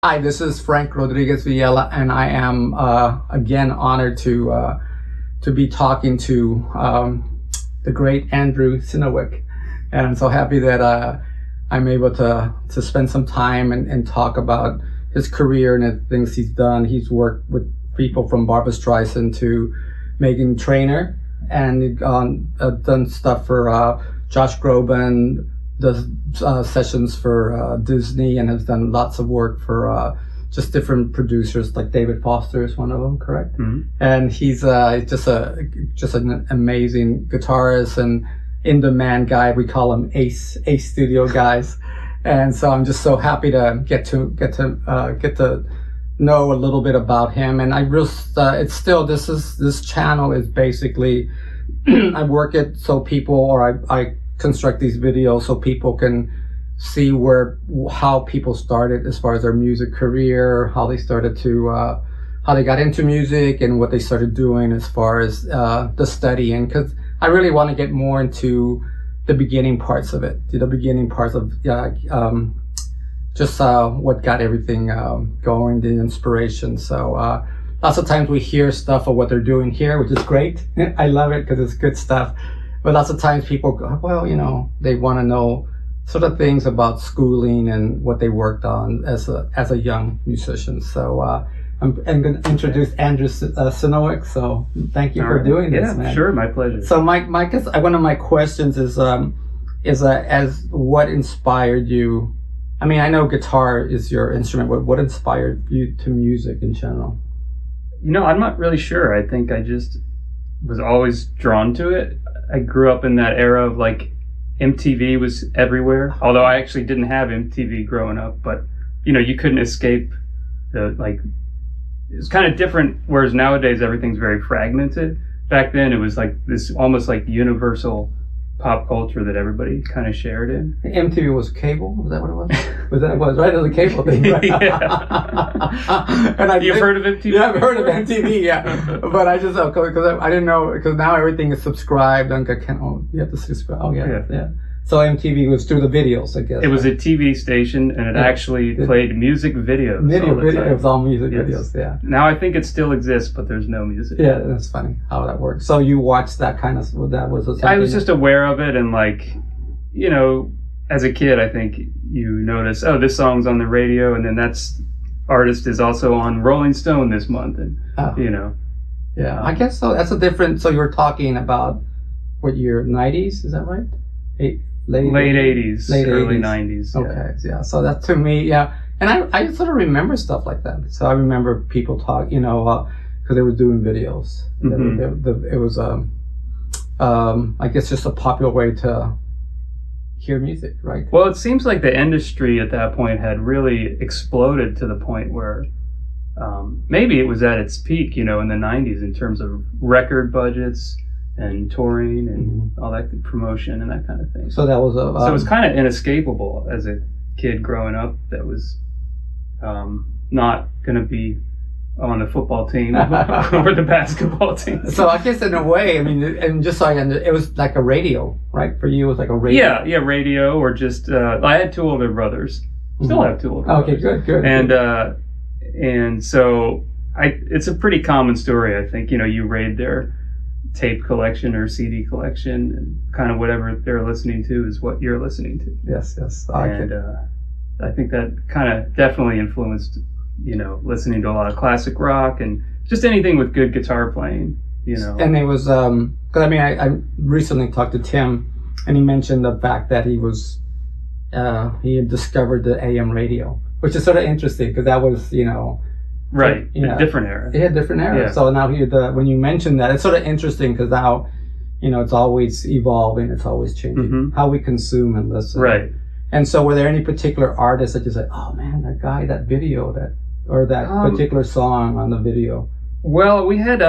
Hi, this is Frank Rodriguez Villela, and I am again honored to be talking to the great Andrew Synowiec, and I'm so happy that I'm able to spend some time and talk about his career and the things he's done. He's worked with people from Barbra Streisand to Meghan Trainor, and done stuff for Josh Groban, does sessions for Disney, and has done lots of work for just different producers, like David Foster is one of them, correct? Mm-hmm. And he's just an amazing guitarist and in-demand guy. We call him Ace Studio guys. And so I'm just so happy to get to know a little bit about him. And this channel is basically I work it so people, or I construct these videos so people can see how people started as far as their music career, how they started to how they got into music, and what they started doing as far as the studying, because I really want to get more into the beginning parts of it, the beginning parts of just what got everything going, the inspiration. So lots of times we hear stuff of what they're doing here, which is great. I love it because it's good stuff. But lots of times people go, well, they want to know sort of things about schooling and what they worked on as a young musician. So I'm going to introduce Andrew Synowiec. So thank you for doing this, man. Sure, my pleasure. So one of my questions is as what inspired you? I mean, I know guitar is your instrument, but what inspired you to music in general? I'm not really sure. I think I just was always drawn to it. I grew up in that era of like MTV was everywhere. Although I actually didn't have MTV growing up, but you couldn't escape it's kind of different. Whereas nowadays everything's very fragmented. Back then it was like this almost like universal pop culture that everybody kind of shared in. MTV was cable? Was that what it was? Was that what it was? Right, it was a cable thing. Right? Yeah. And You've heard of MTV? Yeah, I've heard of MTV. Yeah, but I just because I didn't know, because now everything is subscribed. You have to subscribe. Oh yeah. So MTV was through the videos, I guess. It was a TV station, and it actually played music videos. It was all music videos, yeah. Now I think it still exists, but there's no music. Yeah, that's funny how that works. So you watched that kind of, that was something? I was just aware of it, and as a kid, I think you notice, oh, this song's on the radio, and then that's artist is also on Rolling Stone this month, and Yeah, I guess so. That's a different. So you were talking about what year? 90s? Is that right? Late 80s, early 90s. Okay, yeah. So that to me, yeah. And I sort of remember stuff like that. So I remember people talk, because they were doing videos. Mm-hmm. It was, I guess, just a popular way to hear music, right? Well, it seems like the industry at that point had really exploded to the point where maybe it was at its peak, in the 90s in terms of record budgets and touring and all that promotion and that kind of thing. So that was so it was kind of inescapable as a kid growing up that was not going to be on the football team or the basketball team. So I guess in a way, I mean, and just so it was like a radio, right? For you, it was like a radio. Yeah, radio, or just I had two older brothers. Still have two older brothers. Okay, good. And so it's a pretty common story, I think. You raid their tape collection or CD collection, and kind of whatever they're listening to is what you're listening to. Yes. I think that kind of definitely influenced, listening to a lot of classic rock and just anything with good guitar playing, And it was, because I recently talked to Tim, and he mentioned the fact that he he had discovered the AM radio, which is sort of interesting because that was, right, a different era. Yeah, different era. Yeah. So now when you mention that, it's sort of interesting because now, it's always evolving, it's always changing how we consume and listen. Right. And so, were there any particular artists that you said, "Oh man, that guy, that video, or that particular song on the video"? Well, we had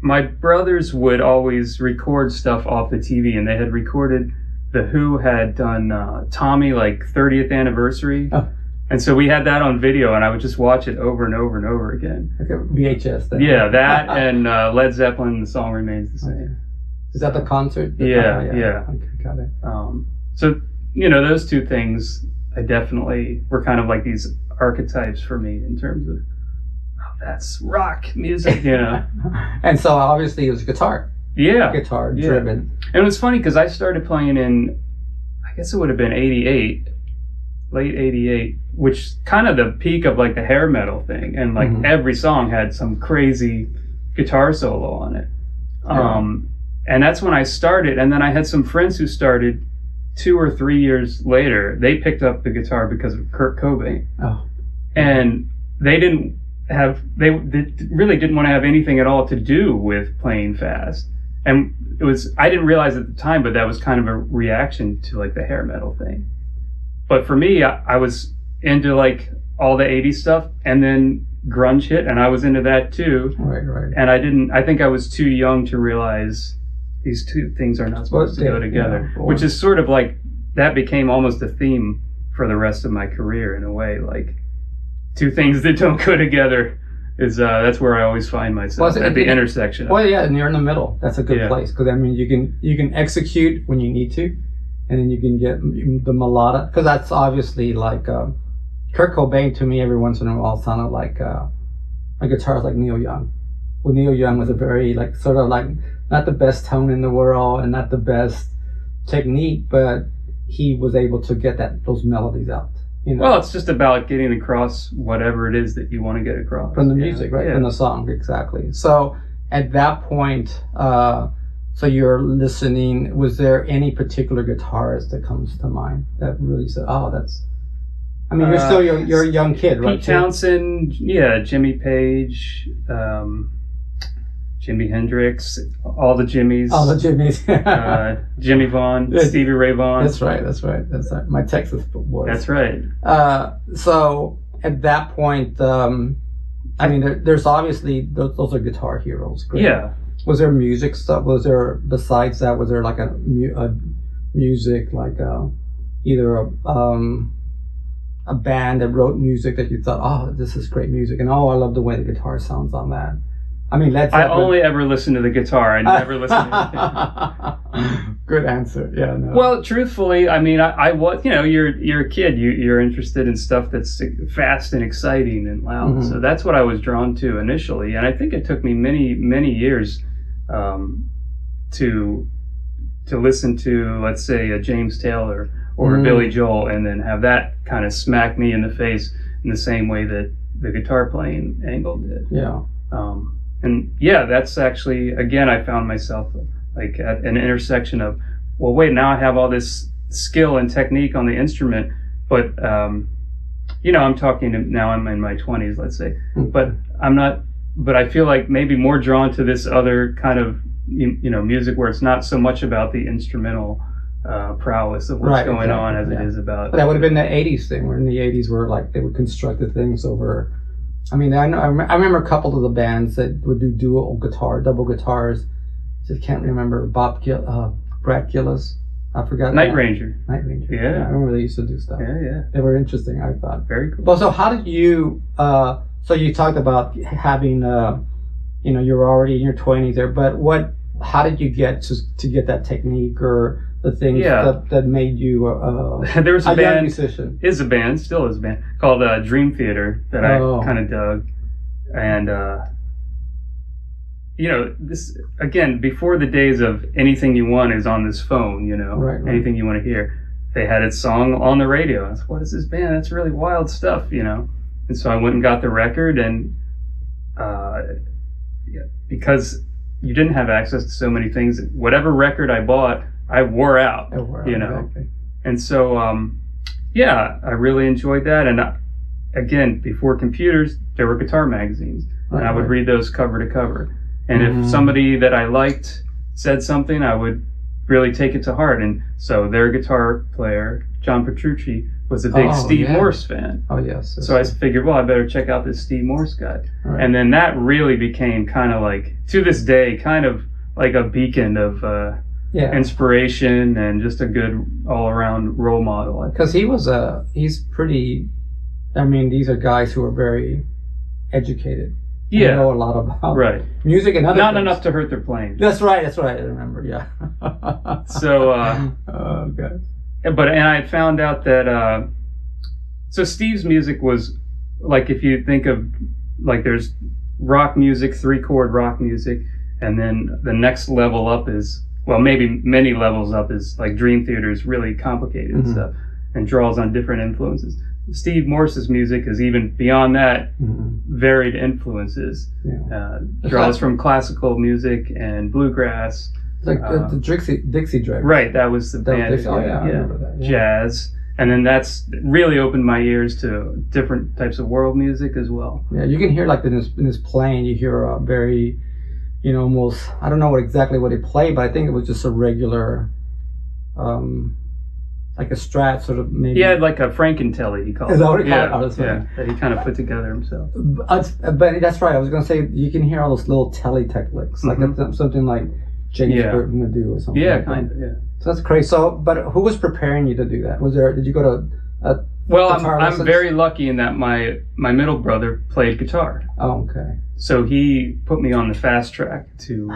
my brothers would always record stuff off the TV, and they had recorded the Who had done Tommy 30th anniversary. Oh. And so we had that on video, and I would just watch it over and over and over again. Okay, VHS then. Yeah, that and Led Zeppelin, The Song Remains the Same. Okay. Is that the concert? Yeah. Okay, got it. So, those two things I definitely were kind of like these archetypes for me in terms of, oh, that's rock music, you know. And so obviously it was guitar driven. And it was funny because I started playing in, I guess it would have been 88, late 88, which kind of the peak of like the hair metal thing. And like every song had some crazy guitar solo on it. And that's when I started. And then I had some friends who started 2 or 3 years later. They picked up the guitar because of Kurt Cobain. Oh. And they really didn't want to have anything at all to do with playing fast. And I didn't realize at the time, but that was kind of a reaction to like the hair metal thing. But for me, I was into like all the 80s stuff, and then grunge hit, and I was into that too. Right. And I think I was too young to realize these two things are not supposed to go together, which is sort of like, that became almost a theme for the rest of my career in a way, like two things that don't go together. That's where I always find myself, at the intersection. Well, yeah, and you're in the middle. That's a good place, because I mean, you can execute when you need to, and then you can get the melodic, because that's obviously like Kurt Cobain to me every once in a while sounded like a guitarist like Neil Young. Well, Neil Young was a very like sort of like not the best tone in the world and not the best technique, but he was able to get those melodies out. You know? Well, it's just about getting across whatever it is that you want to get across. From the music, right? Yeah. From the song, exactly. So at that point, so you're listening, was there any particular guitarist that comes to mind that really said, oh, that's... I mean, you're a young kid, right? Pete Townsend, yeah, Jimmy Page, Jimi Hendrix, all the Jimmys. Jimmy Vaughn, Stevie Ray Vaughan. That's right. My Texas boys. That's right. So at that point, I mean, there's obviously, those are guitar heroes. Great. Yeah. Was there music stuff? Was there, besides that, was there like a music, like either a band that wrote music that you thought, oh, this is great music, and oh, I love the way the guitar sounds on that? I mean, I only ever listen to the guitar. I never listen to anything. Good answer. Yeah. No. Well, truthfully, I mean, I was, you're a kid. You're interested in stuff that's fast and exciting and loud. So that's what I was drawn to initially. And I think it took me many, many years to listen to, let's say, a James Taylor or a Billy Joel, and then have that kind of smack me in the face in the same way that the guitar playing angle did. Yeah. And yeah, that's actually, again, I found myself like at an intersection of, well, wait, now I have all this skill and technique on the instrument, but, I'm talking now I'm in my 20s, let's say, but I feel like maybe more drawn to this other kind of, music where it's not so much about the instrumental prowess of what's going on as it is about. But that would have been the 80s thing, where in the 80s where like they would construct the things over. I mean, I remember a couple of the bands that would do double guitars. Just can't remember. Brad Gillis. I forgot. Night Ranger. Yeah, I remember they used to do stuff. Yeah. They were interesting, I thought. Very cool. Well, so how did you? So you talked about having, you were already in your 20s there, but how did you get to get that technique or the things that made you there was a band, young musician? Still is a band called Dream Theater that I kind of dug, and this again before the days of anything you want is on this phone, right. Anything you want to hear. They had its song on the radio. I was, what is this band? That's really wild stuff, And so I went and got the record, and because you didn't have access to so many things, whatever record I bought, I wore out, Exactly. And so, I really enjoyed that. And again, before computers, there were guitar magazines, and I would read those cover to cover. And if somebody that I liked said something, I would really take it to heart. And so their guitar player, John Petrucci, was a big Steve Morse fan. Oh, yes. So I figured, well, I better check out this Steve Morse guy. Right. And then that really became kind of like, to this day, kind of like a beacon of inspiration and just a good all-around role model. Because he's pretty, I mean, these are guys who are very educated. Yeah. Know a lot about music and other Not things. enough to hurt their playing. That's right, I remember, yeah. So, okay. And I found out that so Steve's music was like if you think of, like there's rock music, 3-chord rock music, and then the next level up is, well, maybe many levels up is like Dream Theater's really complicated stuff and draws on different influences. Steve Morse's music is even beyond that, varied influences. Draws from classical music and bluegrass. Like the Dixie Dregs. Right, that was the band. I remember that. Yeah. Jazz. And then that's really opened my ears to different types of world music as well. Yeah, you can hear like in his playing, you hear a very, almost, I don't know exactly what he played, but I think it was just a regular, like a Strat sort of maybe. He had like a Frankentelly, he called it. Is that what he called it? Yeah, that he kind of put together himself. But that's right, I was going to say, you can hear all those little telly-tech licks, like something like James Burton would do or something. Yeah, like kind of, yeah. So that's crazy. So, but who was preparing you to do that? Did you go to Well, I'm very lucky in that my middle brother played guitar. Oh, okay. So he put me on the fast track to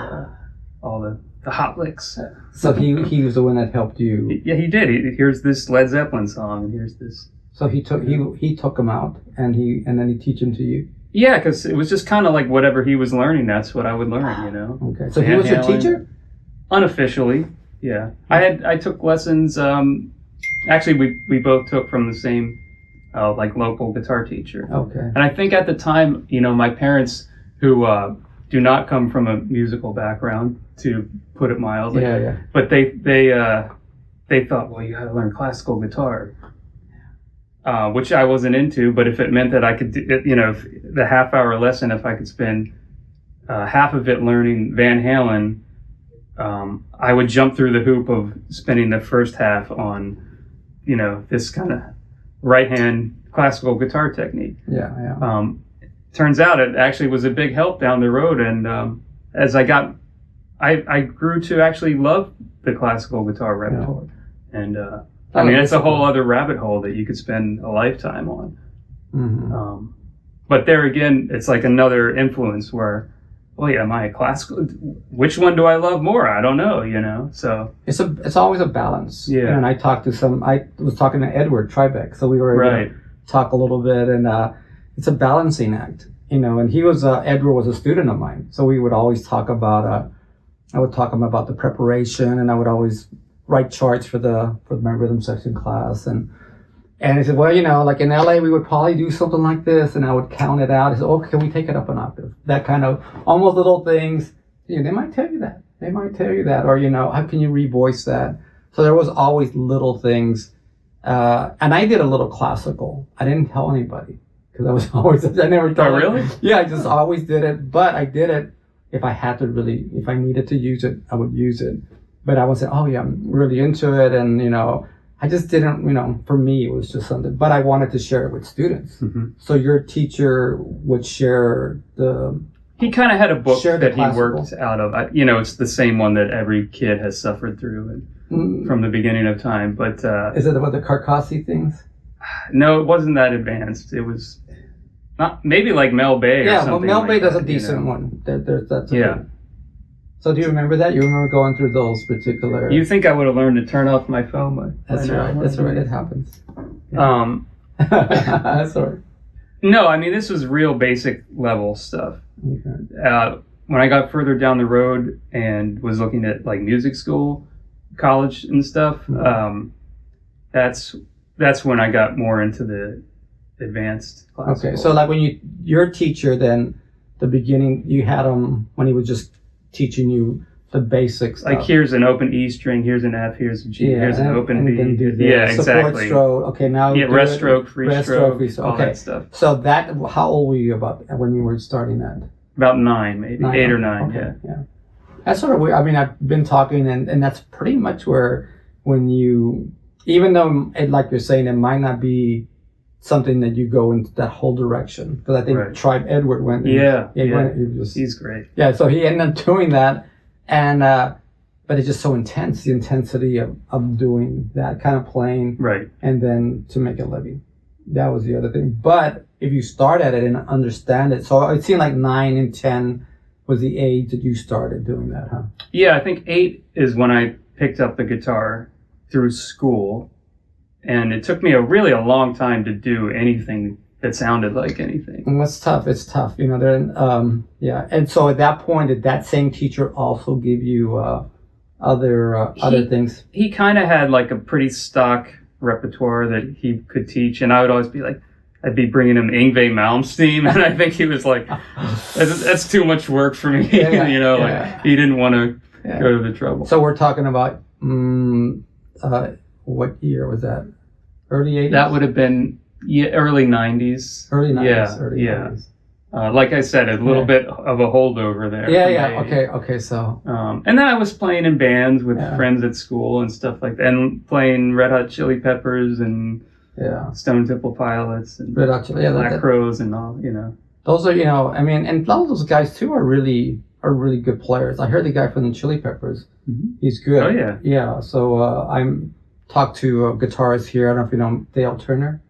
all the hot licks. So he was the one that helped you. Yeah, he did. Here's this Led Zeppelin song, and here's this. So he took him out, and then he teach him to you. Yeah, because it was just kind of like whatever he was learning, that's what I would learn, Okay. So he was your teacher? Unofficially, yeah. I took lessons. Actually, we both took from the same like local guitar teacher. Okay. And I think at the time, my parents, who do not come from a musical background, to put it mildly, but they thought, well, you got to learn classical guitar. Which I wasn't into, but if it meant that I could do, if the half-hour lesson, if I could spend half of it learning Van Halen, I would jump through the hoop of spending the first half on, this kind of right-hand classical guitar technique. Turns out it actually was a big help down the road, and as I grew to actually love the classical guitar repertoire, and it's a whole other rabbit hole that you could spend a lifetime on. But there again, it's like another influence where, well, yeah, am I a classical? Which one do I love more? I don't know, So it's always a balance. Yeah. And I was talking to Edward Tribeck, so we were able to talk a little bit, and it's a balancing act, And he was Edward was a student of mine, so we would always talk about. I would talk to him about the preparation, and I would always write charts for my rhythm section class, and he said, well, like in LA, we would probably do something like this, and I would count it out. He said, oh, can we take it up an octave? That kind of almost little things. They might tell you that. Or how can you revoice that? So there was always little things, and I did a little classical. I didn't tell anybody because I never told. Oh, really? Yeah, I just always did it, but I did it if I had to if I needed to use it, I would use it. But I wasn't, oh yeah, I'm really into it. And, I just didn't, for me, it was just something, but I wanted to share it with students. So your teacher would share he kind of had a book that he worked out of. It's the same one that every kid has suffered through from the beginning of time. But is it about the Carcassi things? No, it wasn't that advanced. It was not, maybe like Mel Bay or something. Yeah, Mel Bay does that, a decent one. That's yeah. So do you remember that? You remember going through those particular... You think I would have learned to turn off my phone, but... That's right. It happens. Sorry. No, this was real basic level stuff. Okay. When I got further down the road and was looking at like music school, college and stuff, that's when I got more into the advanced classical. Okay, so like when your teacher then, the beginning, you had him when he was just teaching you the basics. Like here's an open E string, here's an F, here's a G, here's an open B. Exactly. Support stroke. Okay, now rest stroke, free stroke, all okay. that stuff. So that, how old were you when you were starting that? About 9, maybe 8 or 9. Okay. Yeah. That's sort of weird. I've been talking, and that's pretty much where when you, even though like you're saying, it might not be something that you go into that whole direction, because I think Tribe Edward went. He's great. Yeah, so he ended up doing that, and but it's just so intense, the intensity of doing that kind of playing, right? And then to make a living, that was the other thing. But if you start at it and understand it, so it seemed like 9 and 10 was the age that you started doing that, huh? Yeah, I think 8 is when I picked up the guitar through school. And it took me a really long time to do anything that sounded like anything. And it's tough. It's tough. You know, yeah. And so at that point, did that same teacher also give you other things? He kind of had like a pretty stock repertoire that he could teach, and I would always be like, I'd be bringing him Yngwie Malmsteen, and I think he was like, that's too much work for me. Like he didn't want to go to the trouble. So we're talking about what year was that? Early 80s? That would have been early 90s. Early 90s. Yeah, early 90s. Like I said, a little bit of a holdover there. Yeah. Okay. So. And then I was playing in bands with friends at school and stuff like that, and playing Red Hot Chili Peppers and Stone Temple Pilots and Red Hot Chili, Black Crowes and all. Those are, I mean, and a lot of those guys too are really good players. I heard the guy from the Chili Peppers. Mm-hmm. He's good. Oh yeah. Yeah. So I'm talked to a guitarist here. I don't know if you know Dale Turner,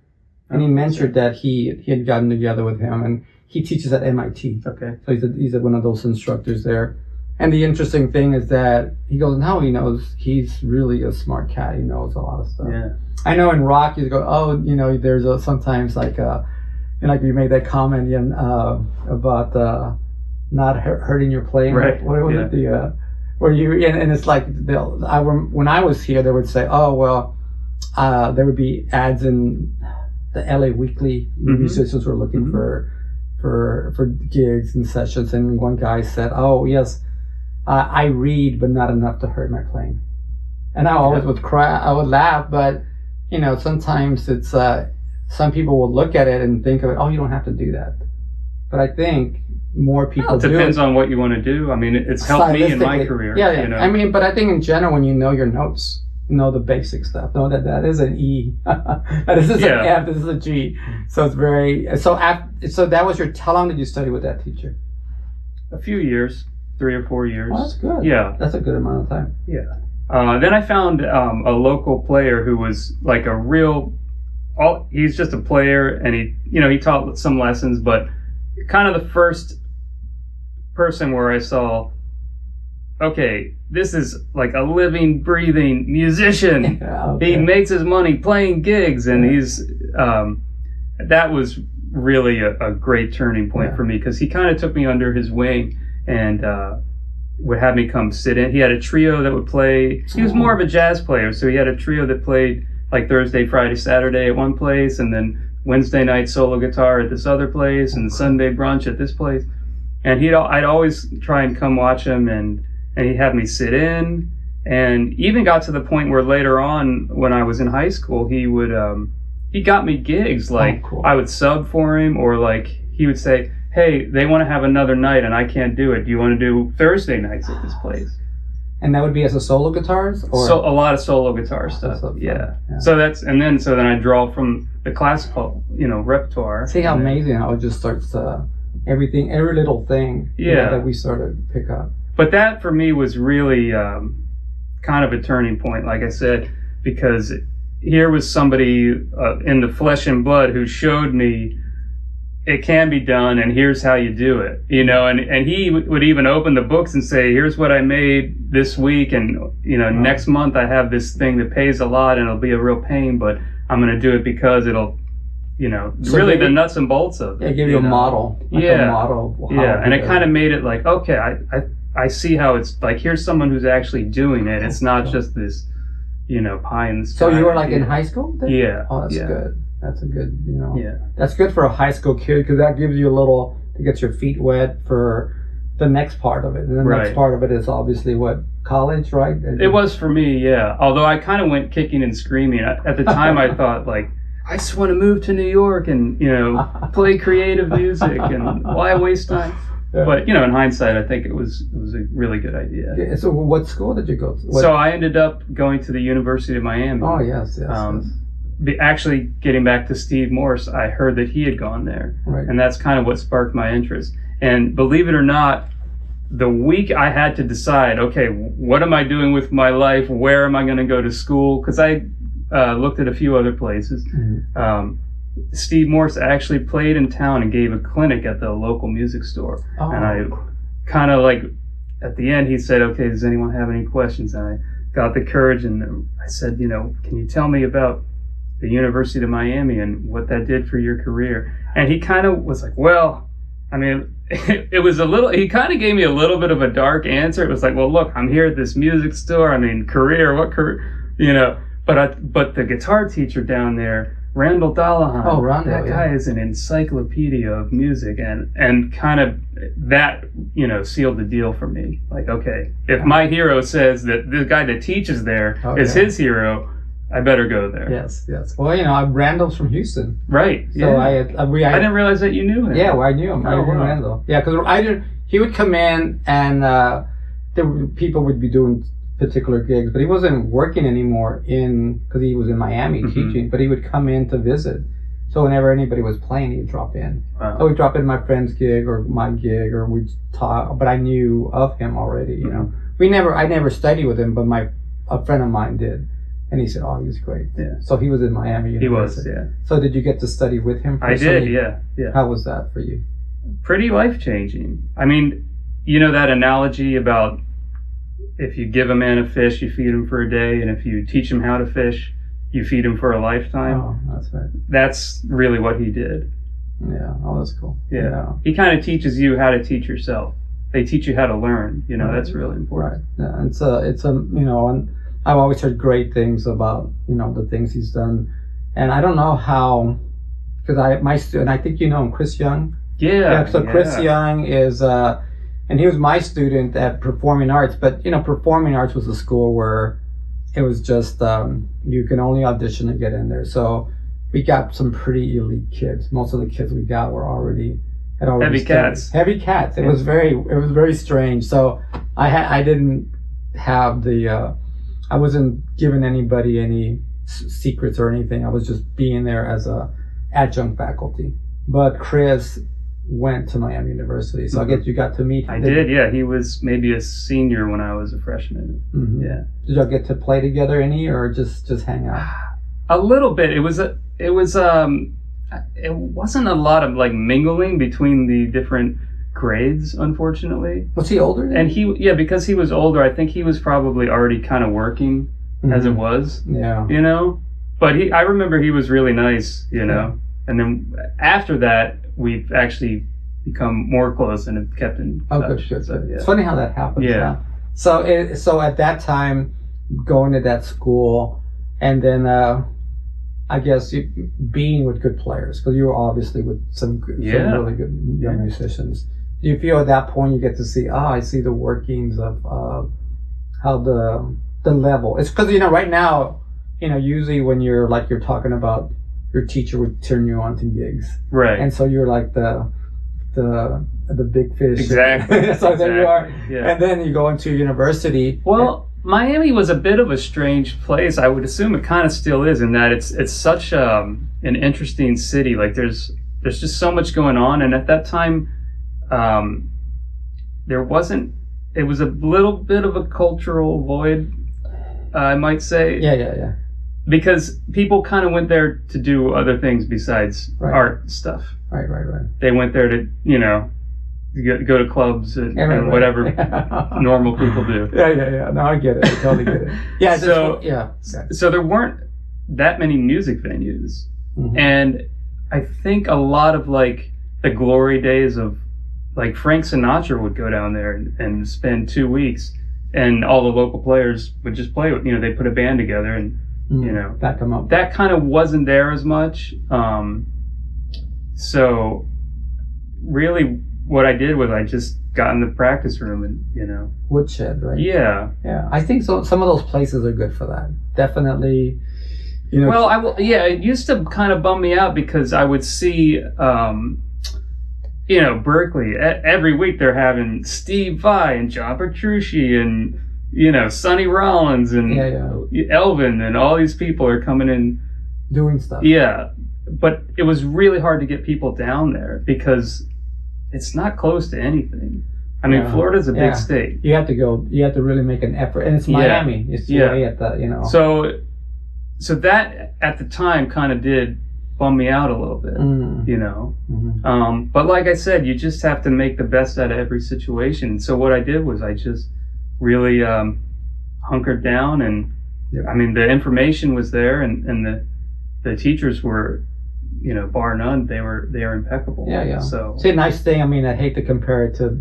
and he mentioned that he had gotten together with him, and he teaches at MIT. Okay. So he's one of those instructors there. And the interesting thing is that he goes, now he knows, he's really a smart cat. He knows a lot of stuff. Yeah. I know in rock, you go, there's sometimes like you made that comment about not hurting your playing. Right. What was it? Where you, and it's like, when I was here, they would say, oh, well, there would be ads in the LA Weekly. Musicians were looking for gigs and sessions, and one guy said, oh yes, I read but not enough to hurt my playing. And I always would cry, I would laugh, but sometimes it's some people will look at it and think of it, oh, you don't have to do that. But I think more people do. It depends on what you want to do. I mean, it's helped me in my career. Yeah. I mean, but I think in general, when you know your notes, know the basic stuff, know that is an E, this is an F, this is a G. So it's very, so that was how long did you study with that teacher? A few years, 3 or 4 years. Oh, that's good. Yeah. That's a good amount of time. Yeah. Then I found a local player who was like he's just a player, and he taught some lessons, but kind of the first person where I saw, okay, this is like a living, breathing musician. He makes his money playing gigs, and he's that was really a great turning point for me, because he kind of took me under his wing and would have me come sit in. He had a trio that would play. He was more of a jazz player, so he had a trio that played like Thursday, Friday, Saturday at one place, and then Wednesday night solo guitar at this other place, and Sunday brunch at this place. And I'd always try and come watch him, and he'd have me sit in, and even got to the point where later on, when I was in high school, he got me gigs. Like, cool. I would sub for him, or like he would say, hey, they want to have another night and I can't do it. Do you want to do Thursday nights at this place? And that would be as a solo guitarist? Or? So a lot of solo guitar stuff. Yeah. So then I draw from the classical, repertoire. See how amazing how it just starts every little thing that we sort of pick up. But that for me was really kind of a turning point, like I said, because here was somebody in the flesh and blood who showed me it can be done, and here's how you do it, and he would even open the books and say, here's what I made this week, and next month I have this thing that pays a lot and it'll be a real pain, but I'm going to do it because it'll so really the nuts and bolts of it. They give you a model. A model of how and it kind of made it like, okay, I see how it's like, here's someone who's actually doing it. It's not just this pie in the sky. So you were like in high school then? Yeah. Oh, that's good. That's a good, that's good for a high school kid, because that gives you a little to get your feet wet for the next part of it. And the next part of it is obviously college, right? It was for me, yeah. Although I kind of went kicking and screaming. At the time I thought, like, I just want to move to New York and, play creative music, and why waste time? Yeah. But, in hindsight, I think it was a really good idea. Yeah, so what school did you go to? So I ended up going to the University of Miami. Oh, yes. Actually, getting back to Steve Morse, I heard that he had gone there. Right. And that's kind of what sparked my interest. And believe it or not, the week I had to decide, okay, what am I doing with my life? Where am I going to go to school? Because I looked at a few other places. Mm-hmm. Steve Morse actually played in town and gave a clinic at the local music store. Oh. And I kind of like, at the end, he said, okay, does anyone have any questions? And I got the courage and I said, can you tell me about the University of Miami and what that did for your career. And he kind of was like, well, I mean, it was a little, he kind of gave me a little bit of a dark answer. It was like, well, look, I'm here at this music store. I mean, what career, you know, but the guitar teacher down there, Randall Dallahan, Oh, Randall, that guy is an encyclopedia of music, and kind of that, you know, sealed the deal for me. Like, okay, if my hero says that the guy that teaches there is his hero, I better go there. Yes. Well, you know, Randall's from Houston. Right. So I didn't realize that you knew him. Yeah, well, I knew him. I knew wow. Randall. Yeah, because he would come in and people would be doing particular gigs, but he wasn't working anymore because he was in Miami teaching, but he would come in to visit. So whenever anybody was playing, he'd drop in. Wow. So he'd drop in my friend's gig or my gig, or we'd talk, but I knew of him already, you know. I never studied with him, but a friend of mine did. And he said, oh, he was great. Yeah. So he was in Miami University. He was, yeah. So did you get to study with him personally? I did, yeah. How was that for you? Pretty life-changing. I mean, you know that analogy about if you give a man a fish, you feed him for a day, and if you teach him how to fish, you feed him for a lifetime. Oh, that's right. That's really what he did. Yeah. Oh, that's cool. Yeah. He kind of teaches you how to teach yourself. They teach you how to learn. You know, right. That's really important. Right. Yeah. It's a you know, and I've always heard great things about, you know, the things he's done, and I don't know how, because my student, I think you know him, Chris Young. Yeah. So Chris Young is, and he was my student at Performing Arts, but you know, Performing Arts was a school where it was just you can only audition to get in there. So we got some pretty elite kids. Most of the kids we got had already heavy cats. Heavy cats. It was very strange. So I didn't have the. I wasn't giving anybody any secrets or anything. I was just being there as a adjunct faculty. But Chris went to Miami University, so I guess you got to meet him. I did, yeah. He was maybe a senior when I was a freshman. Mm-hmm. Yeah. Did y'all get to play together any, or just hang out? A little bit. It wasn't a lot of like mingling between the different grades, unfortunately. Was he older? And because he was older, I think he was probably already kind of working as it was. Yeah. You know? But I remember he was really nice, you know? Yeah. And then after that, we've actually become more close and have kept in touch. Good. So, yeah. It's funny how that happens. Yeah. Huh? So at that time, going to that school, and then I guess being with good players, because you were obviously with some really good young musicians. Do you feel at that point you get to see, I see the workings of how the level? It's because, you know, right now, you know, usually when you're talking about your teacher would turn you on to gigs. Right. And so you're like the big fish. Exactly. So there you are. Yeah. And then you go into university. Well, Miami was a bit of a strange place. I would assume it kind of still is, in that it's such an interesting city. Like there's just so much going on, and at that time, it was a little bit of a cultural void, I might say. Yeah. Because people kind of went there to do other things besides art stuff. Right. They went there to, you know, go to clubs and whatever normal people do. Yeah. No, I get it. I totally get it. Yeah. So there weren't that many music venues. Mm-hmm. And I think a lot of like the glory days of like Frank Sinatra would go down there and spend 2 weeks, and all the local players would just play with, you know, they put a band together and, you know, back them up. That kind of wasn't there as much. So really what I did was I just got in the practice room and, you know. Woodshed, right? Yeah. I think so. Some of those places are good for that. Definitely. You know. Well, it used to kind of bum me out because I would see, you know, Berkeley, every week they're having Steve Vai and John Petrucci and, you know, Sonny Rollins and Elvin, and all these people are coming in doing stuff. Yeah, but it was really hard to get people down there because it's not close to anything. I mean, Florida's a big state. You have to go. You have to really make an effort, and it's Miami. It's way at the, you know. So that at the time kind of did bum me out a little bit, you know. Mm-hmm. But like I said, you just have to make the best out of every situation. So what I did was I just really hunkered down, and I mean the information was there, and the teachers were, bar none, they are impeccable. Yeah. So see, a nice thing. I mean, I hate to compare it to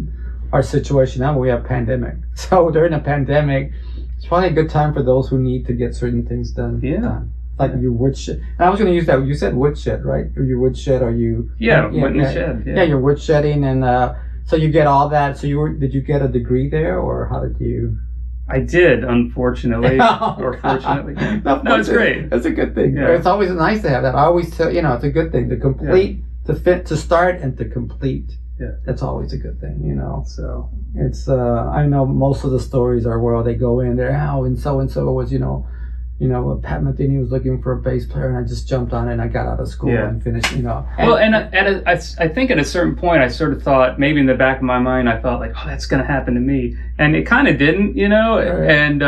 our situation now, but we have pandemic. So during the pandemic, it's probably a good time for those who need to get certain things done. Yeah. Like you woodshed. And I was going to use that. You said woodshed, right? Or you woodshed, or you? Went in the shed. Yeah, you're woodshedding, and so you get all that. So did you get a degree there, or how did you? I did, unfortunately, or fortunately. No, it's great. It's a good thing. Yeah. It's always nice to have that. I always tell it's a good thing to complete, to start, and to complete. Yeah, that's always a good thing. So it's I know most of the stories are where they go in there. And so was Pat Metheny was looking for a bass player, and I just jumped on it, and I got out of school and finished. I think at a certain point, I sort of thought, maybe in the back of my mind, I thought like, oh, that's going to happen to me, and it kind of didn't, Right. And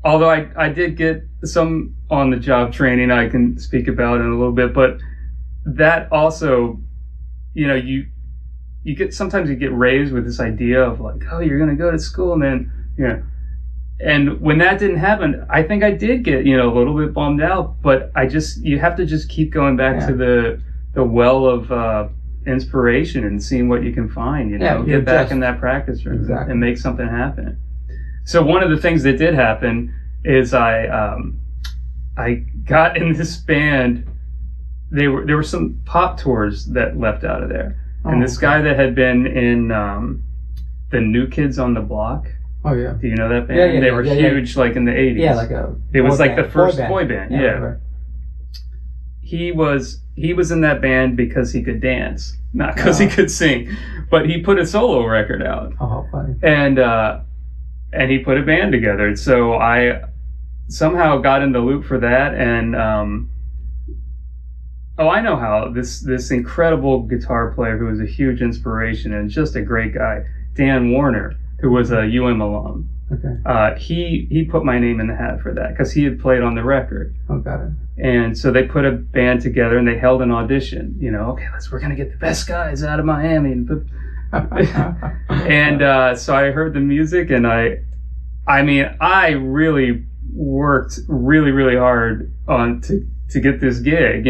although I did get some on the job training, I can speak about in a little bit, but that also, you sometimes you get raised with this idea of like, oh, you're going to go to school, and then And when that didn't happen, I think I did get, a little bit bummed out, but you have to just keep going back to the well of inspiration and seeing what you can find, get back in that practice room and make something happen. So one of the things that did happen is I got in this band. There were some pop tours that left out of there. And this guy that had been in the New Kids on the Block. Oh yeah. Do you know that band? They were huge, like in the 80s. Yeah, it was like the first boy band. Yeah. Right. He was in that band because he could dance, not because he could sing. But he put a solo record out. Oh, how funny. And he put a band together. So I somehow got in the loop for that, and I know how this incredible guitar player who was a huge inspiration and just a great guy, Dan Warner, who was a UM alum. Okay. He put my name in the hat for that because he had played on the record. Oh, got it. And so they put a band together and they held an audition. We're gonna get the best guys out of Miami. And so I heard the music, and I really worked really, really hard to get this gig.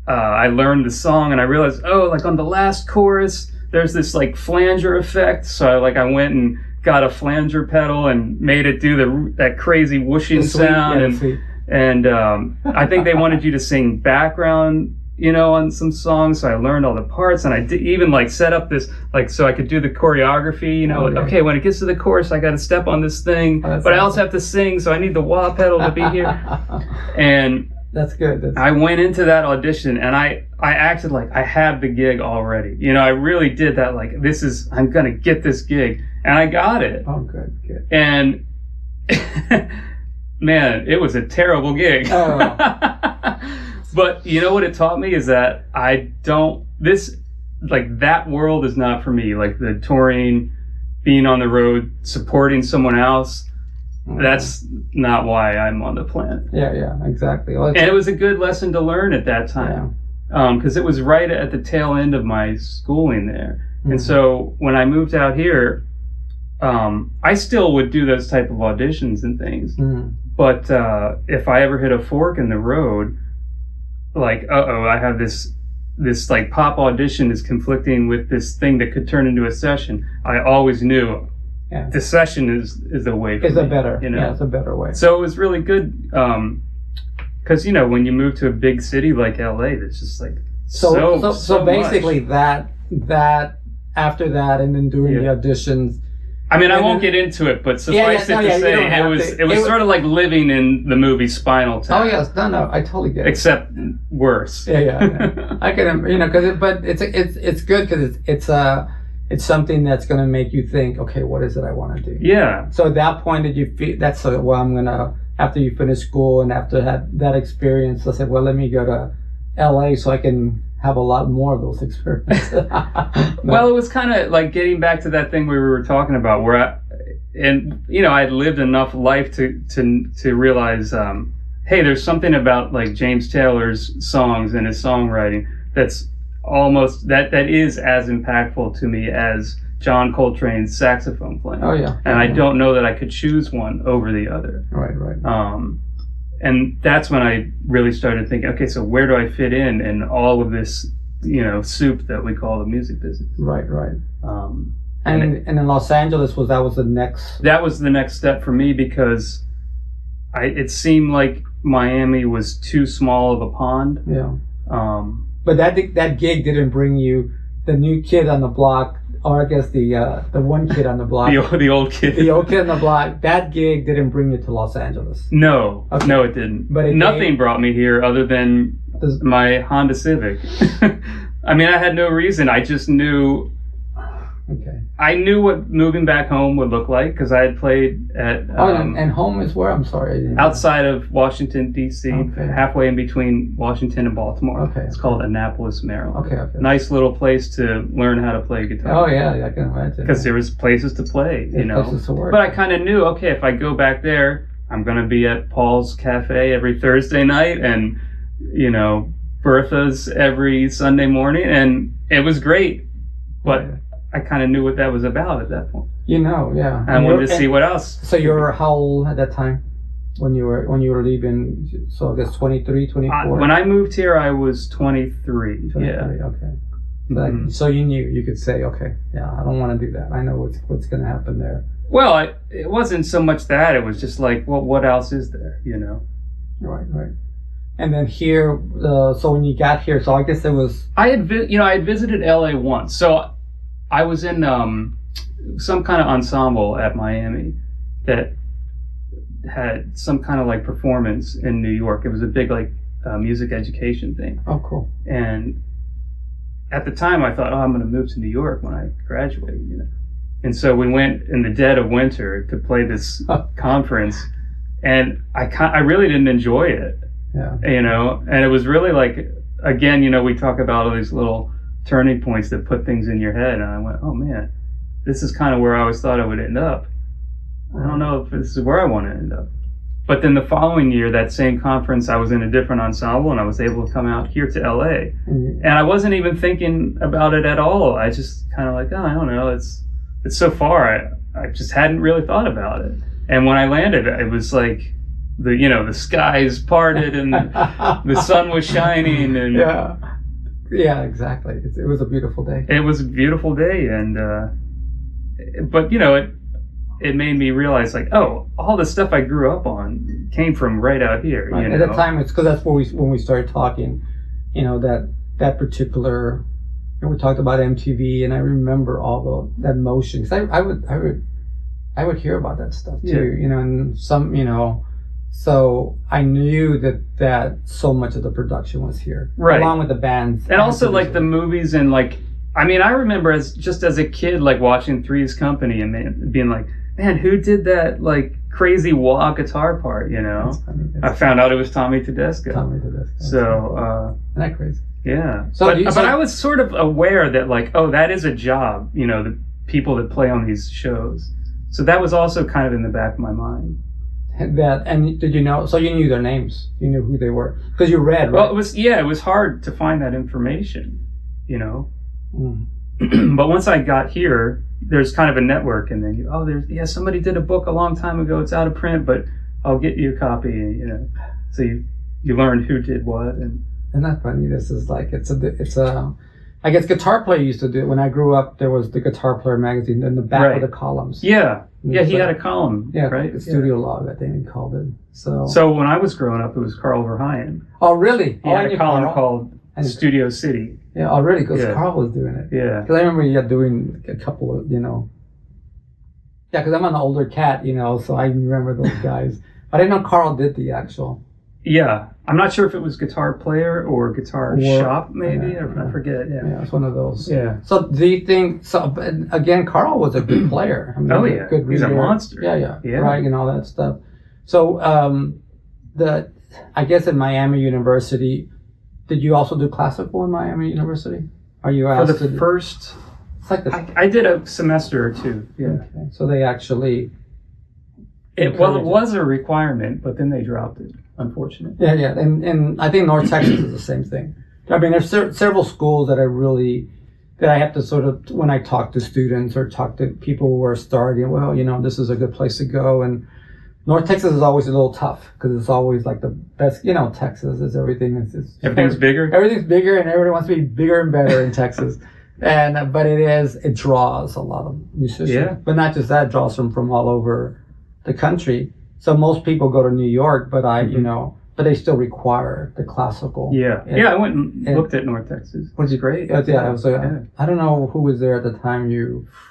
I learned the song, and I realized, on the last chorus, there's this like flanger effect. So I went and got a flanger pedal and made it do that crazy whooshing sound. And I think they wanted you to sing background, on some songs. So I learned all the parts, and I did even set up this, so I could do the choreography, okay, when it gets to the chorus, I got to step on this thing, but I also have to sing. So I need the wah pedal to be here. And that's good. I went into that audition, and I acted like I had the gig already. I really did that. I'm going to get this gig. And I got it. Oh, good. And man, it was a terrible gig. Oh. But what it taught me is that that world is not for me. Like the touring, being on the road, supporting someone else. That's not why I'm on the planet. Yeah, exactly. And it was a good lesson to learn at that time, because it was right at the tail end of my schooling there. Mm-hmm. And so when I moved out here, I still would do those type of auditions and things. Mm-hmm. But if I ever hit a fork in the road, I have this pop audition is conflicting with this thing that could turn into a session, I always knew. Yeah. The session is the way for me. It's a better way. So it was really good, because when you move to a big city like LA, it's just so basically much. that after that, and then doing the auditions. I mean, I won't get into it, but suffice it to say, it was sort of like living in the movie Spinal Tap. Oh yes, no, I totally get it. Except worse. Yeah. I can, but it's good because it's something that's going to make you think, okay, what is it I want to do? Yeah. So at that point, did you feel I'm going to, after you finish school and after that experience, I said, well, let me go to LA so I can have a lot more of those experiences. Well, it was kind of like getting back to that thing we were talking about where I'd lived enough life to realize, hey, there's something about like James Taylor's songs and his songwriting that's almost that is as impactful to me as John Coltrane's saxophone playing. Oh yeah. And I don't know that I could choose one over the other. Right. And that's when I really started thinking, okay, so where do I fit in all of this, soup that we call the music business? Right. And in Los Angeles, that was the next... That was the next step for me, because it seemed like Miami was too small of a pond. Yeah. But that gig didn't bring you the new kid on the block, or I guess the one kid on the block. the old kid. The old kid on the block. That gig didn't bring you to Los Angeles. No. Okay. No, it didn't. But nothing brought me here other than my Honda Civic. I mean, I had no reason. I just knew... Okay. I knew what moving back home would look like, because I had played at... and home is where? I'm sorry. Outside of Washington, D.C., halfway in between Washington and Baltimore. Okay. It's called Annapolis, Maryland. Okay. Nice little place to learn how to play guitar. Oh, yeah, I can imagine. Because there was places to play, places to work. But I kind of knew, okay, if I go back there, I'm going to be at Paul's Cafe every Thursday night, and, Bertha's every Sunday morning, and it was great. But... Yeah. I kind of knew what that was about at that point. Yeah. I wanted to see what else. So you were how old at that time when you were leaving? So I guess 23, 24? When I moved here, I was 23. 23, yeah. Okay. Mm-hmm. So you knew, you could say, okay, yeah, I don't want to do that. I know what's going to happen there. Well, it wasn't so much that. It was just like, well, what else is there, Right. And then here, so when you got here, so I guess it was... I had visited LA once. So I was in some kind of ensemble at Miami that had some kind of like performance in New York. It was a big like music education thing. Oh, cool. And at the time I thought, I'm going to move to New York when I graduate, And so we went in the dead of winter to play this conference, and I really didn't enjoy it. Yeah. And it was really like, again, we talk about all these little turning points that put things in your head, and I went, oh man, this is kind of where I always thought I would end up. I don't know if this is where I want to end up. But then the following year, that same conference, I was in a different ensemble, and I was able to come out here to LA. Mm-hmm. And I wasn't even thinking about it at all. I just kind of like, I don't know, it's so far. I just hadn't really thought about it. And when I landed, it was like the skies parted and the sun was shining, and yeah, exactly. It was a beautiful day. It was a beautiful day, and but it made me realize, like, oh, all the stuff I grew up on came from right out here. Right. At the time, it's because that's when we started talking. That particular, and we talked about MTV, and I remember all that motion. Because I would hear about that stuff too. Yeah. And some So I knew that so much of the production was here, right? Along with the bands, and also like the movies, and like, I mean, I remember as a kid, like watching Three's Company and being like, man, who did that like crazy wah guitar part? That's funny. I found out it was Tommy Tedesco. So isn't that crazy? Yeah. But I was sort of aware that like, oh, that is a job. The people that play on these shows. So that was also kind of in the back of my mind. And did you know? So you knew their names. You knew who they were because you read. Right? Well, it was hard to find that information, But once I got here, there's kind of a network, and then somebody did a book a long time ago. It's out of print, but I'll get you a copy. And, so you learn who did what, and that's funny. This is like it's a. I guess Guitar Player used to do it. When I grew up, there was the Guitar Player magazine in the back of the columns. Yeah. Yeah, he had a column. Yeah, right? The Studio Log, I think he called it. So when I was growing up, it was Carl Verheyen. Oh, really? He had a column called Studio City. Yeah, oh, really? Because Carl was doing it. Yeah. Because I remember you doing a couple of, Yeah, because I'm an older cat, so I remember those guys. But I didn't know Carl did the actual. Yeah. I'm not sure if it was Guitar Player or Guitar Shop, maybe. I forget. Yeah, it's one of those. Yeah. So do you think? So again, Carl was a good player. I mean, he's a monster. Yeah. Right, and all that stuff. So I guess at Miami University, did you also do classical in Miami University? Are you asked for the first? It's like I did a semester or two. Yeah. Okay. So they actually. It was a requirement, but then they dropped it, unfortunately. Yeah, and I think North Texas is the same thing. I mean, there's several schools that I have to sort of, when I talk to students or talk to people who are starting, this is a good place to go. And North Texas is always a little tough because it's always like the best. You know, Texas is everything. Everything's bigger. Everything's bigger, and everyone wants to be bigger and better in Texas. But it draws a lot of musicians. Yeah. But not just that, it draws from all over the country. So most people go to New York, but but they still require the classical. Yeah. I went and looked at North Texas. It was great. I don't know who was there at the time.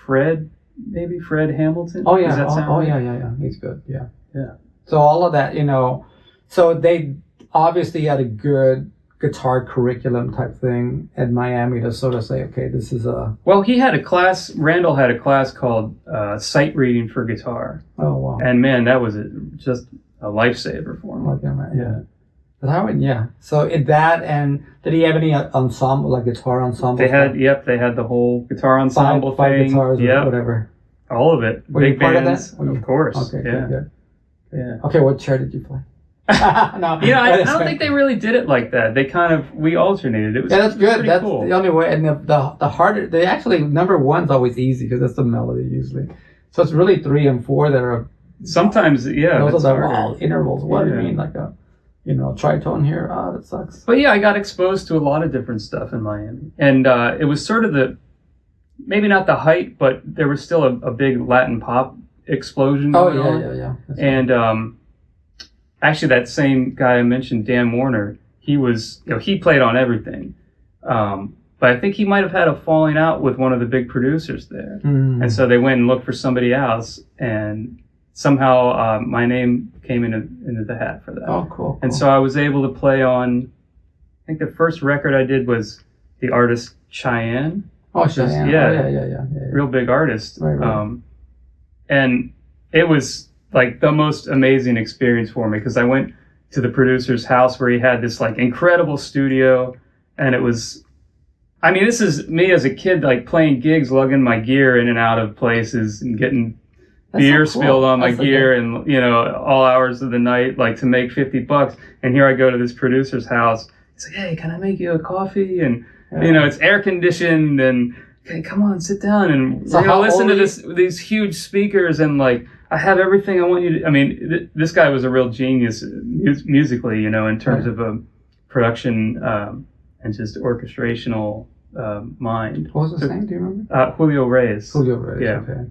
Fred Hamilton. Oh yeah. Does that sound right? Yeah. He's good. Yeah. Yeah. So all of that, so they obviously had a good guitar curriculum type thing at Miami to sort of say, okay, this is a... Well, Randall had a class called Sight Reading for Guitar. Oh, wow. And man, that was just a lifesaver for him. Yeah. So that, and did he have any ensemble, like guitar ensemble? They had the whole guitar ensemble five thing. Guitars or whatever. All of it. Were Big you part bands, of that? of course. Okay, good. Yeah. Okay, what chair did you play? No, I don't think they really did it like that. We alternated. It was that's good. pretty That's cool. the only way. And the harder, they actually, number one's always easy because that's the melody usually. So it's really 3 and 4 that are... Sometimes, those are the harder. intervals. What do you mean? Like a, tritone here? Oh, that sucks. But yeah, I got exposed to a lot of different stuff in Miami. And it was sort of maybe not the height, but there was still a big Latin pop explosion going on. Yeah. And actually, that same guy I mentioned, Dan Warner, he played on everything. But I think he might have had a falling out with one of the big producers there. Mm. And so they went and looked for somebody else, and somehow my name came into the hat for that. Oh, cool. And so I was able to play on, I think the first record I did was the artist Cheyenne. Oh, Cheyenne. Yeah. Real big artist. Right. And it was like the most amazing experience for me because I went to the producer's house where he had this like incredible studio, and it was, this is me as a kid, like playing gigs, lugging my gear in and out of places and getting beer spilled on my gear and, all hours of the night, like to make $50. And here I go to this producer's house. He's like, hey, can I make you a coffee? And, it's air conditioned and, okay, come on, sit down. And we're going to listen to these huge speakers. And like, I have everything I want you to, this guy was a real genius musically, in terms of production and just orchestrational mind. What was his name? Do you remember? Julio Reyes. Yeah. Okay.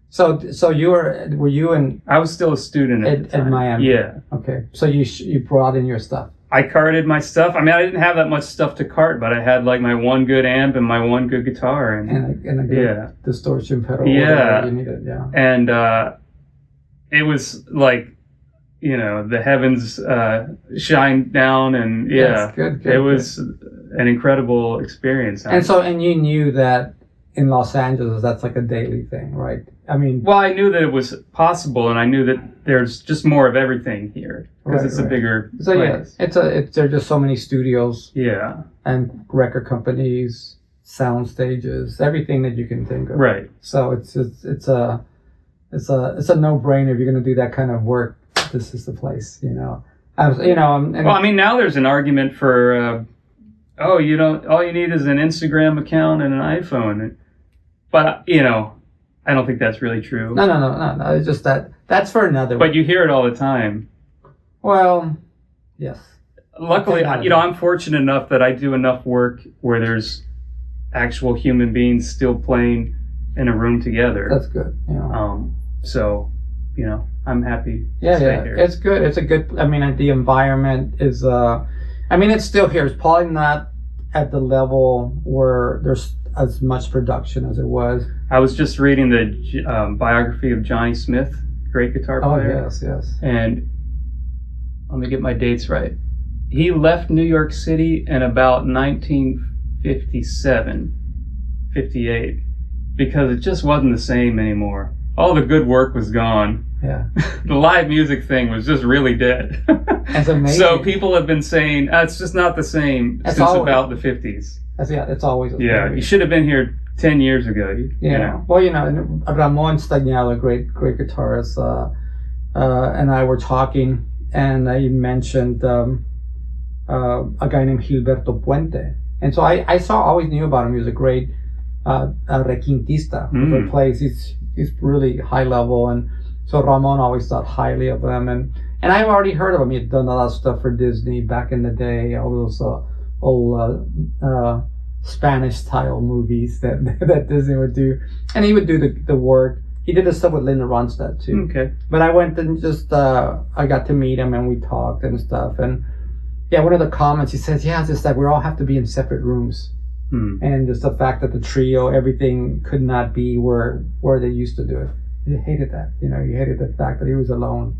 So were you in? I was still a student at Miami. Yeah. Okay. So you brought in your stuff. I carted my stuff. I didn't have that much stuff to cart, but I had like my one good amp and my one good guitar and a good distortion pedal. Yeah. You needed. Yeah. And it was like, the heavens shined down, and good. It was an incredible experience. And you knew that in Los Angeles, that's like a daily thing, right? Well, I knew that it was possible, and I knew that there's just more of everything here because it's a bigger place. There are just so many studios, and record companies, sound stages, everything that you can think of. Right. So it's a no-brainer if you're going to do that kind of work. This is the place, now there's an argument for, all you need is an Instagram account and an iPhone, but I don't think that's really true. No. It's just that's for another. But you hear it all the time. Well, yes. Luckily, I'm fortunate enough that I do enough work where there's actual human beings still playing in a room together. That's good. So, I'm happy. Yeah. It's good. It's a good. The environment is. It's still here. It's probably not at the level where there's as much production as it was. I was just reading the biography of Johnny Smith, great guitar player. Oh, yes. And let me get my dates right. He left New York City in about 1957, 58, because it just wasn't the same anymore. All the good work was gone. Yeah. The live music thing was just really dead. That's amazing. So people have been saying, it's just not the same since about the 50s. It's always. You should have been here 10 years ago. Well, Ramon Stagnalo, great guitarist, and I were talking, and I mentioned a guy named Gilberto Puente. And so I always knew about him. He was a great requintista who plays. He's really high level, and So Ramon always thought highly of him, and I've already heard of him. He'd done a lot of stuff for Disney back in the day, all those old Spanish style movies that that Disney would do, and he would do the work. He did the stuff with Linda Ronstadt too. Okay. But I went and just I got to meet him and we talked and stuff. And yeah, one of the comments he says, yeah, it's just that we all have to be in separate rooms. And just the fact that the trio, everything could not be where they used to do it. He hated that. You know, he hated the fact that he was alone,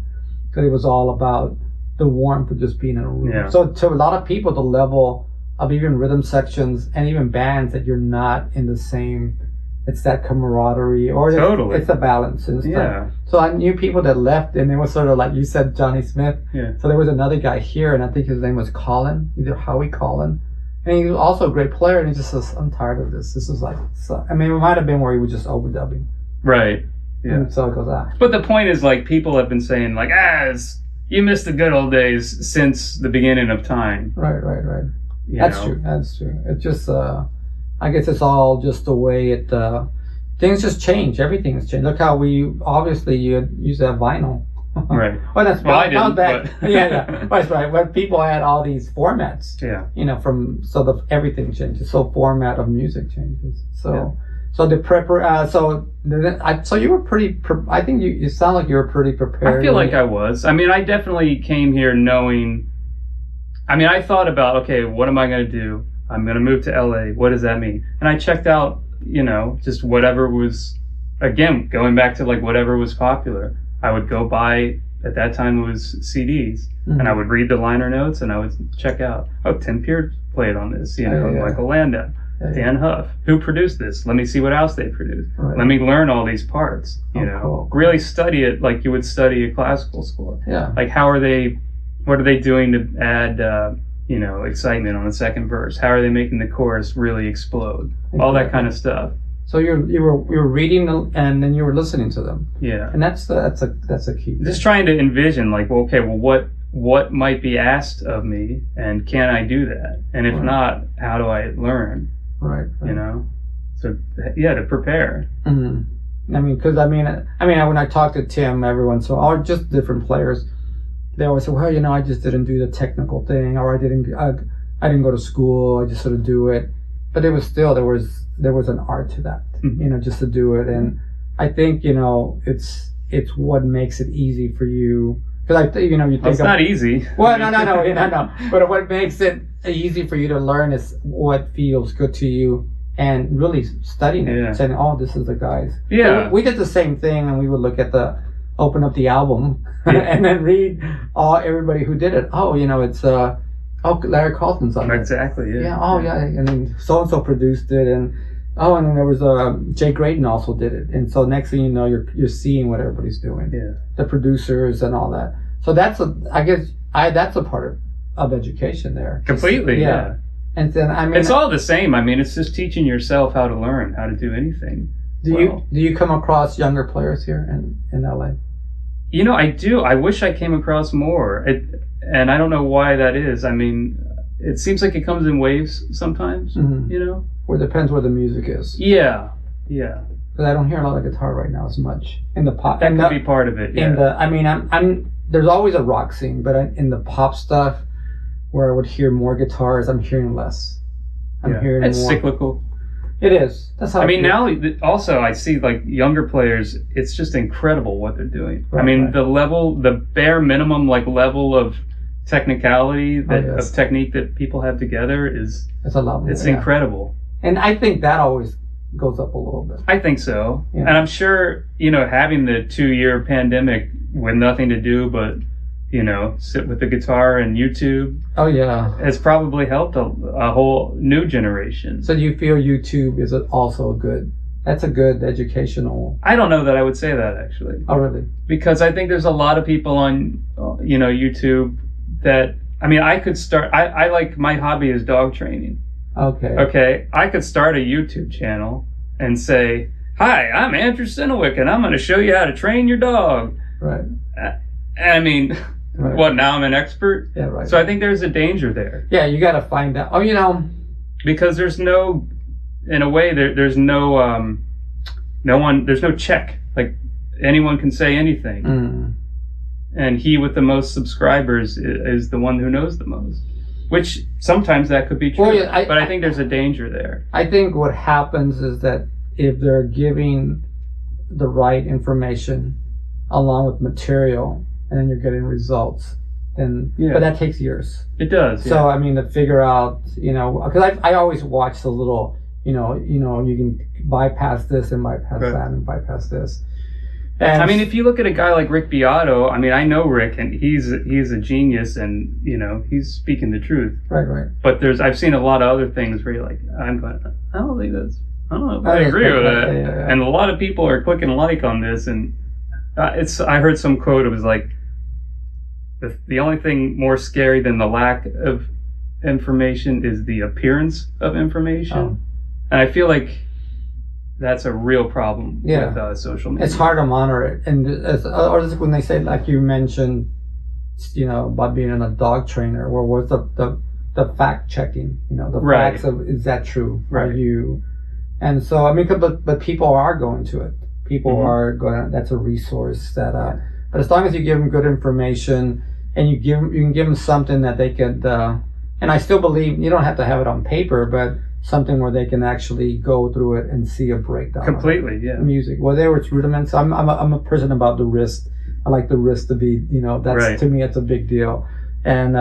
because it was all about the warmth of just being in a room. Yeah. So to a lot of people, the level of even rhythm sections and even bands that you're not in the same, it's that camaraderie, or Totally. it's the balance and stuff. Yeah. So I knew people that left, and it was sort of like you said, Johnny Smith. Yeah. So there was another guy here, and I think his name was Colin, either Howie Colin. And he was also a great player, and he just says, I'm tired of this. This is like, so, I mean, it might have been where he was just overdubbing. Right. Yeah. And so it goes, But the point is, like, people have been saying, like, you missed the good old days since the beginning of time. Right. That's true. It's just, I guess it's all just the way it, things just change. Everything has changed. Look how obviously you used to have vinyl. Right. Well, that's I didn't, back. but... yeah. That's right. When people had all these formats. Yeah. You know, everything changes. So format of music changes. So so the so you were pretty. I think you sound like you were pretty prepared. I feel like I was. I mean, I definitely came here knowing. I mean, I thought about, okay, what am I going to do? I'm going to move to LA. What does that mean? And I checked out, just whatever was, again, going back to like whatever was popular. I would go buy, at that time it was CDs, and I would read the liner notes, and I would check out, Tim Pierce played on this, Michael Landau, Dan Huff. Who produced this? Let me see what else they produced. Right. Let me learn all these parts, Cool. Really study it like you would study a classical score. Yeah. Like what are they doing to add, excitement on the second verse? How are they making the chorus really explode? Exactly. All that kind of stuff. So you were reading and then you were listening to them. Yeah. And that's a key thing. Just trying to envision, like, what might be asked of me, and can I do that? And if not, how do I learn? Right. So to prepare. Mm-hmm. I mean, because when I talk to Tim, everyone, or just different players, they always say, well, I just didn't do the technical thing, or I didn't go to school. I just sort of do it. But it was still, there was an art to that, just to do it. And I think, it's what makes it easy for you. Because you think it's not easy. Well, no. But what makes it easy for you to learn is what feels good to you, and really studying it, saying, "Oh, this is the guys." Yeah. We did the same thing, and we would look at open up the album, and then read everybody who did it. Oh, it's Larry Carlton's on it. Exactly. Yeah. Yeah. Oh, yeah. And then so and so produced it, and then there was Jay Graydon also did it, and so next thing you know, you're seeing what everybody's doing. Yeah. The producers and all that. So that's that's a part of education there. Completely. Yeah. And then it's all the same. I mean, it's just teaching yourself how to learn how to do anything. Do you come across younger players here in LA? I do. I wish I came across more. And I don't know why that is. I mean, it seems like it comes in waves sometimes, Well, it depends where the music is. Yeah. Because I don't hear a lot of guitar right now as much in the pop. That could be part of it. Yeah. I'm there's always a rock scene, but in the pop stuff, where I would hear more guitars, I'm hearing less. I'm hearing it's more. cyclical. It is. That's how. Now also I see like younger players. It's just incredible what they're doing. Right, the bare minimum level of technicality of technique that people have together it's a lot more. It's incredible. And I think that always goes up a little bit. I think so. Yeah. And I'm sure having the 2-year pandemic with nothing to do but sit with the guitar and YouTube. Oh yeah, has probably helped a whole new generation. So do you feel YouTube is also that's a good educational? I don't know that I would say that actually. Oh really? Because I think there's a lot of people on YouTube that I could start. I like, my hobby is dog training. Okay. I could start a YouTube channel and say, "Hi, I'm Andrew Synowiec, and I'm going to show you how to train your dog." Right. Right. What, now I'm an expert? Yeah, right. So I think there's a danger there. Yeah, you got to find out. Because there's no, in a way, there's no, there's no check. Like, anyone can say anything. And he with the most subscribers is the one who knows the most. Which sometimes that could be true, Well, yeah, but I think there's a danger there. I think what happens is that if they're giving the right information along with material, and then you're getting results, then but that takes years. It does. So I mean, to figure out, because I always watch the little, you can bypass this and bypass that and bypass this. And I mean, if you look at a guy like Rick Beato, I mean, I know Rick, and he's a genius, and he's speaking the truth. Right. But I've seen a lot of other things where you're like, I don't think that's. I don't know if I agree with that. Yeah. And a lot of people are clicking like on this, and I heard some quote. It was like, the only thing more scary than the lack of information is the appearance of information, and I feel like that's a real problem with social media. It's hard to monitor it, and or when they say, like you mentioned, about being a dog trainer, where was the fact checking, the facts of, is that true? Right. Are you? And so I mean, but people are going to it. People are going. That's a resource that. But as long as you give them good information, and you can give them something that they could. And I still believe you don't have to have it on paper, but something where they can actually go through it and see a breakdown. Completely, Music, whether it's rudiments. I'm a person about the wrist. I like the wrist to be, that's to me, it's a big deal. And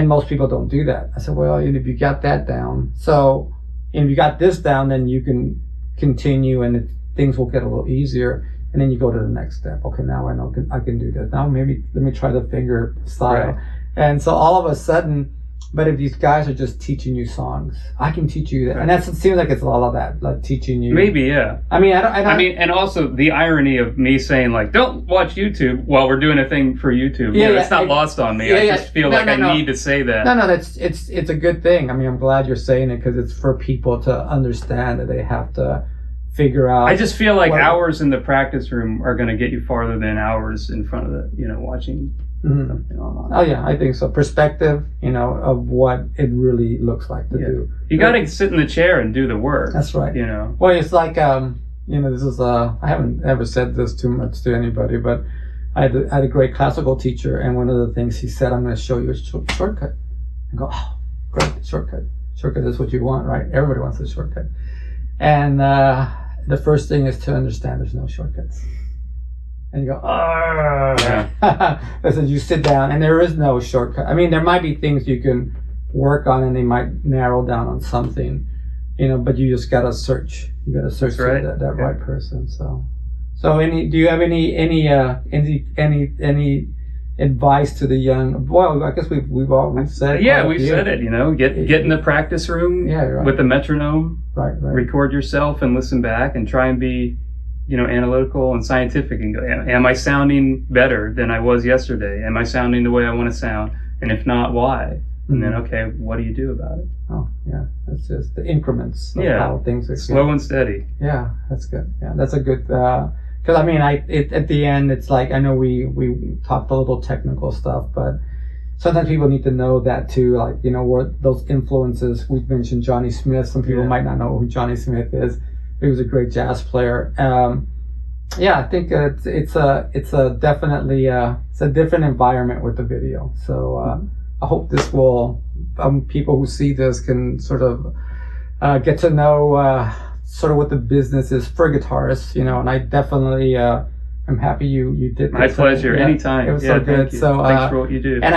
most people don't do that. I said, well, if you got that down, so if you got this down, then you can continue, and things will get a little easier. And then you go to the next step. Okay, now I know I can do this. Now maybe let me try the finger style. Right. And so all of a sudden. But if these guys are just teaching you songs, I can teach you that, and it seems like it's a lot of that, like teaching you. Maybe, yeah. I mean, I mean, and also the irony of me saying like, don't watch YouTube while we're doing a thing for YouTube. It's not lost on me. I just feel I need to say that. No, it's a good thing. I mean, I'm glad you're saying it because it's for people to understand that they have to figure out. I just feel like hours in the practice room are going to get you farther than hours in front of the, watching. Something online. Oh yeah, I think so. Perspective, of what it really looks like to do. You got to sit in the chair and do the work. That's right. Well, it's like this is I haven't ever said this too much to anybody, but I had a great classical teacher, and one of the things he said, I'm going to show you a shortcut. I go, oh, great, shortcut. Shortcut is what you want, right? Everybody wants a shortcut. And the first thing is to understand there's no shortcuts. And you go, I said, you sit down, and there is no shortcut. I mean, there might be things you can work on, and they might narrow down on something, but you just gotta search. You gotta search for that right person. So do you have any advice to the young? Well, I guess we've said. Yeah, we've said it. Get in the practice room with the metronome. Right. Record yourself and listen back, and try and be. Analytical and scientific, and go, am I sounding better than I was yesterday? Am I sounding the way I want to sound? And if not, why? And then, okay, what do you do about it? Oh, yeah. That's just the increments of how things are. Slow and steady. Yeah, that's good. Yeah, that's a good, because I mean, at the end, it's like, I know we talked a little technical stuff, but sometimes people need to know that too, like, what those influences. We've mentioned Johnny Smith. Some people might not know who Johnny Smith is. He was a great jazz player. I think it's a definitely it's a different environment with the video. So I hope this will people who see this can sort of get to know sort of what the business is for guitarists. And I definitely I'm happy you did this. My pleasure. Anytime. It was so good. So thanks for what you do. And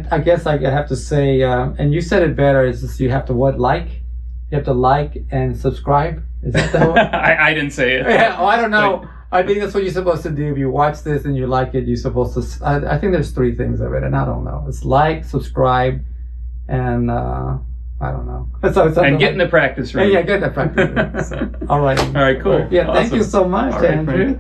I guess I have to say, and you said it better. Is just you have to like. You have to like and subscribe. Is that the I didn't say it. Yeah, I don't know. I think that's what you're supposed to do. If you watch this and you like it, you're supposed to. I think there's 3 things of it, and I don't know. It's like, subscribe, and I don't know. And get in the practice room. Yeah, get in the practice room. So, all right. All right, cool. Yeah, awesome. Thank you so much, Andrew.